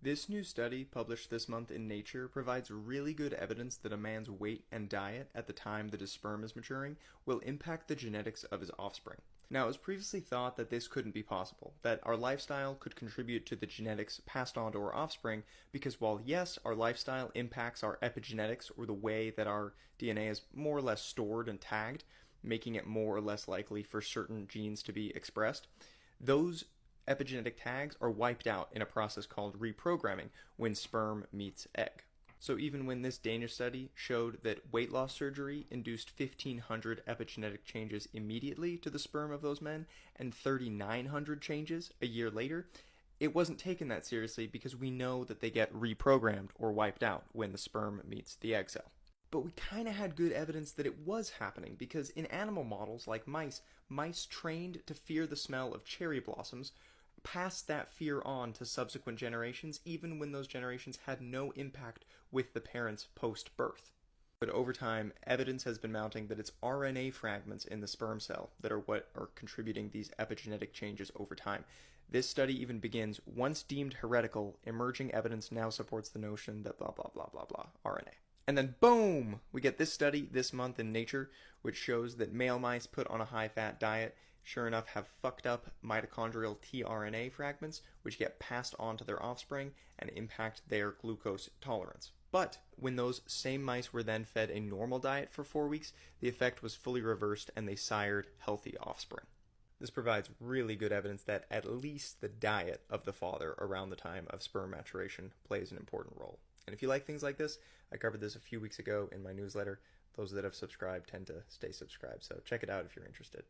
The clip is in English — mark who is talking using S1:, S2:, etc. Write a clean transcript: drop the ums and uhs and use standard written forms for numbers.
S1: This new study, published this month in Nature, provides really good evidence that a man's weight and diet at the time that his sperm is maturing will impact the genetics of his offspring. Now, it was previously thought that this couldn't be possible, that our lifestyle could contribute to the genetics passed on to our offspring, because while yes, our lifestyle impacts our epigenetics, or the way that our DNA is more or less stored and tagged, making it more or less likely for certain genes to be expressed, those epigenetic tags are wiped out in a process called reprogramming when sperm meets egg. So even when this Danish study showed that weight loss surgery induced 1,500 epigenetic changes immediately to the sperm of those men and 3,900 changes a year later, it wasn't taken that seriously because we know that they get reprogrammed or wiped out when the sperm meets the egg cell. But we kind of had good evidence that it was happening because in animal models like mice trained to fear the smell of cherry blossoms passed that fear on to subsequent generations, even when those generations had no impact with the parents post-birth. But over time, evidence has been mounting that it's RNA fragments in the sperm cell that are what are contributing these epigenetic changes over time. This study even begins, once deemed heretical, emerging evidence now supports the notion that blah blah blah blah blah RNA. And then boom, we get this study this month in Nature, which shows that male mice put on a high-fat diet sure enough have fucked up mitochondrial tRNA fragments, which get passed on to their offspring and impact their glucose tolerance. But when those same mice were then fed a normal diet for 4 weeks, the effect was fully reversed and they sired healthy offspring. This provides really good evidence that at least the diet of the father around the time of sperm maturation plays an important role. And if you like things like this, I covered this a few weeks ago in my newsletter. Those that have subscribed tend to stay subscribed, so check it out if you're interested.